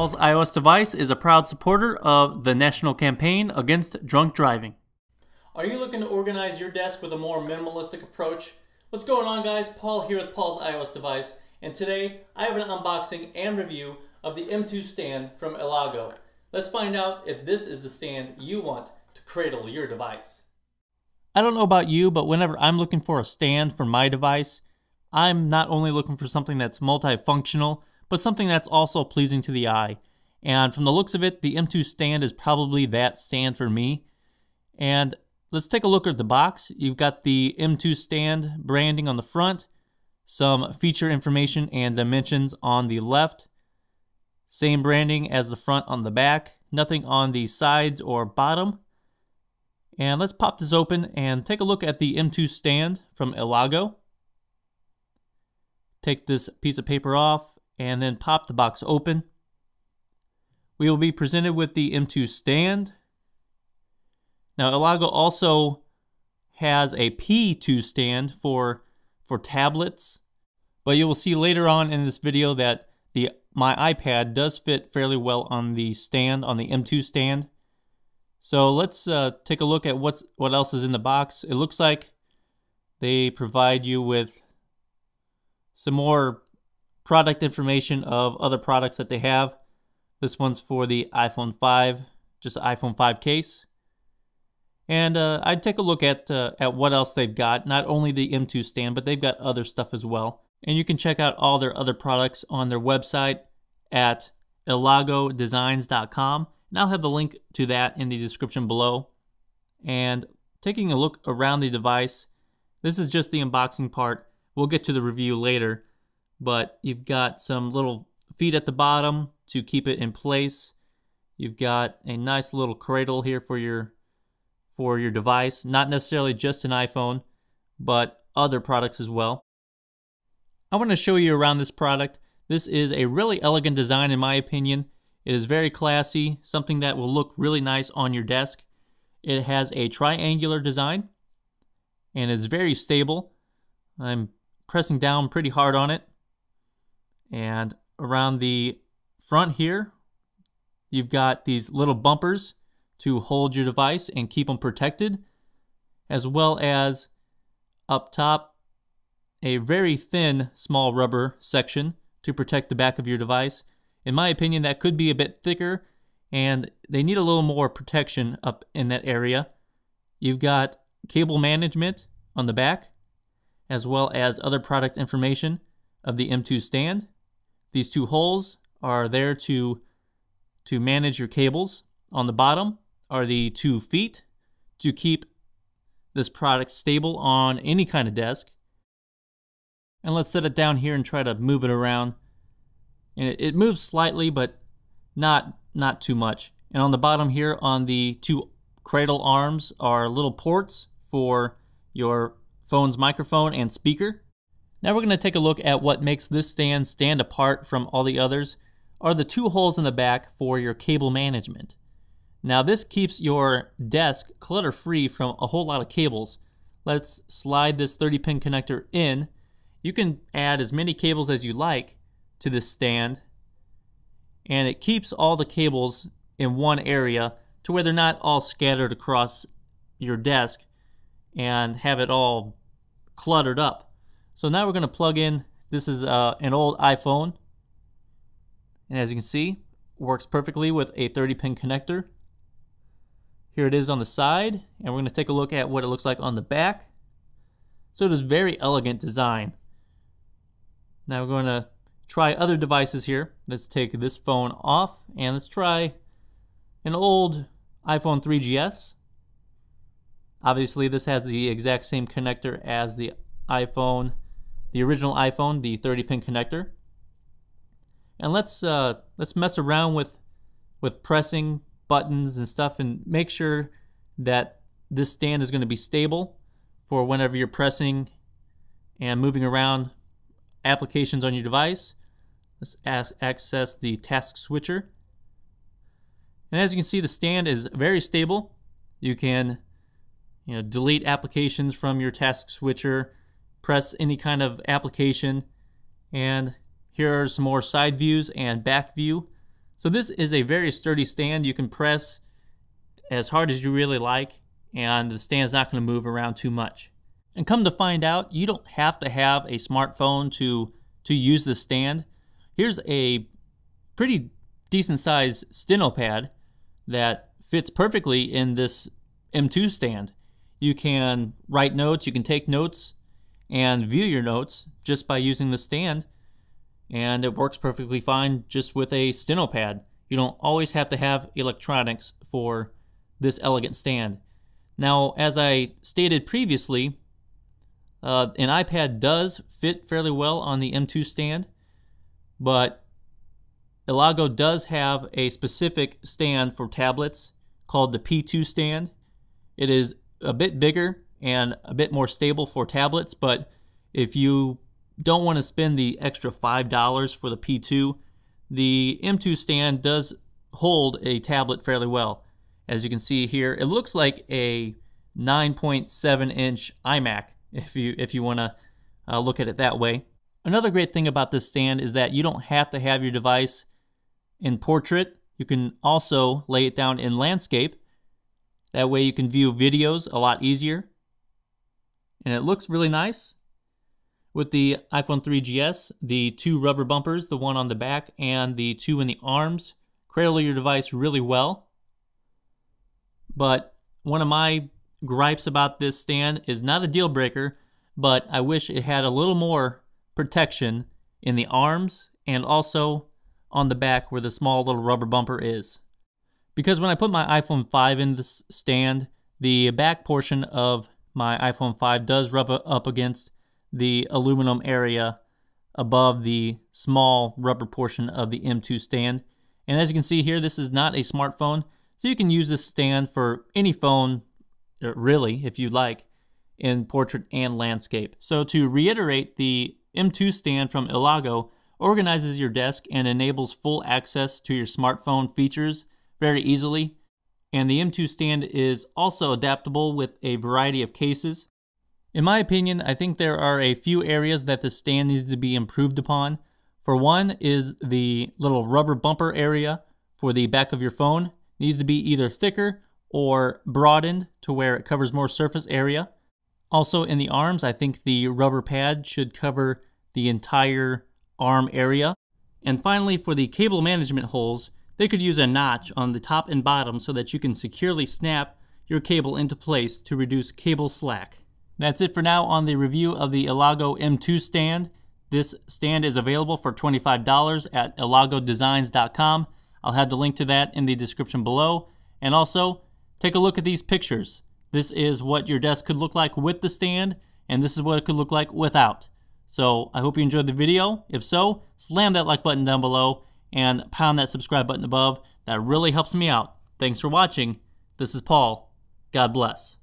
Paul's iOS device is a proud supporter of the national campaign against drunk driving. Are you looking to organize your desk with a more minimalistic approach? What's going on, guys? Paul here with Paul's iOS device, and today I have an unboxing and review of the M2 stand from Elago. Let's find out if this is the stand you want to cradle your device. I don't know about you, but whenever I'm looking for a stand for my device, I'm not only looking for something that's multifunctional, but something that's also pleasing to the eye. And from the looks of it, the M2 stand is probably that stand for me. And let's take a look at the box. You've got the M2 stand branding on the front, some feature information and dimensions on the left, same branding as the front on the back, nothing on the sides or bottom. And let's pop this open and take a look at the M2 stand from Elago. Take this piece of paper off and then pop the box open. We will be presented with the M2 stand. Now, Elago also has a P2 stand for tablets, but you will see later on in this video that my iPad does fit fairly well on the stand, on the M2 stand. So let's take a look at what else is in the box. It looks like they provide you with some more product information of other products that they have. This one's for the iPhone 5, just an iPhone 5 case. And I'd take a look at what else they've got. Not only the M2 stand, but they've got other stuff as well. And you can check out all their other products on their website at elagodesigns.com. And I'll have the link to that in the description below. And taking a look around the device, this is just the unboxing part. We'll get to the review later, but you've got some little feet at the bottom to keep it in place. You've got a nice little cradle here for your device, not necessarily just an iPhone, but other products as well. I want to show you around this product. This is a really elegant design in my opinion. It is very classy, something that will look really nice on your desk. It has a triangular design and is very stable. I'm pressing down pretty hard on it. And around the front here, you've got these little bumpers to hold your device and keep them protected, as well as up top, a very thin small rubber section to protect the back of your device. In my opinion, that could be a bit thicker, and they need a little more protection up in that area. You've got cable management on the back, as well as other product information of the M2 stand. These two holes are there to manage your cables. On the bottom are the 2 feet to keep this product stable on any kind of desk. And let's set it down here and try to move it around. And it moves slightly, but not too much. And on the bottom here, on the 2 cradle arms, are little ports for your phone's microphone and speaker. Now we're going to take a look at what makes this stand apart from all the others, are the 2 holes in the back for your cable management. Now this keeps your desk clutter-free from a whole lot of cables. Let's slide this 30-pin connector in. You can add as many cables as you like to this stand, and it keeps all the cables in one area to where they're not all scattered across your desk and have it all cluttered up. So now we're going to plug in, this is an old iPhone, and as you can see, works perfectly with a 30-pin connector. Here it is on the side, and we're going to take a look at what it looks like on the back. So it is very elegant design. Now we're going to try other devices here. Let's take this phone off, and let's try an old iPhone 3GS. Obviously, this has the exact same connector as the iPhone, the original iPhone, the 30-pin connector. And let's mess around with pressing buttons and stuff and make sure that this stand is going to be stable for whenever you're pressing and moving around applications on your device. Let's access the task switcher. And as you can see, the stand is very stable. You can delete applications from your task switcher, press any kind of application, and here are some more side views and back view So this is a very sturdy stand. You can press as hard as you really like, and the stand's not going to move around too much. And come to find out, you don't have to have a smartphone to use this stand. Here's a pretty decent sized Steno pad that fits perfectly in this M2 stand. You can write notes, you can take notes, and view your notes just by using the stand, and it works perfectly fine just with a Steno pad. You don't always have to have electronics for this elegant stand. Now, as I stated previously, an iPad does fit fairly well on the M2 stand, but Elago does have a specific stand for tablets called the P2 stand. It is a bit bigger and a bit more stable for tablets, but if you don't want to spend the extra $5 for the P2, the M2 stand does hold a tablet fairly well. As you can see here, it looks like a 9.7-inch iMac if you want to look at it that way. Another great thing about this stand is that you don't have to have your device in portrait. You can also lay it down in landscape. That way you can view videos a lot easier. And it looks really nice. With the iPhone 3GS, the two rubber bumpers, the one on the back and the two in the arms, cradle your device really well. But one of my gripes about this stand is not a deal breaker, but I wish it had a little more protection in the arms and also on the back where the small little rubber bumper is. Because when I put my iPhone 5 in this stand, the back portion of my iPhone 5 does rub up against the aluminum area above the small rubber portion of the M2 stand. And as you can see here, this is not a smartphone, so you can use this stand for any phone, really, if you like, in portrait and landscape. So to reiterate, the M2 stand from Elago organizes your desk and enables full access to your smartphone features very easily. And the M2 stand is also adaptable with a variety of cases. In my opinion, I think there are a few areas that the stand needs to be improved upon. For one is the little rubber bumper area for the back of your phone. It needs to be either thicker or broadened to where it covers more surface area. Also in the arms, I think the rubber pad should cover the entire arm area. And finally, for the cable management holes, they could use a notch on the top and bottom so that you can securely snap your cable into place to reduce cable slack. That's it for now on the review of the Elago M2 stand. This stand is available for $25 at elagodesigns.com. I'll have the link to that in the description below. And also, take a look at these pictures. This is what your desk could look like with the stand, and this is what it could look like without. So I hope you enjoyed the video. If so, slam that like button down below and pound that subscribe button above. That really helps me out. Thanks for watching. This is Paul. God bless.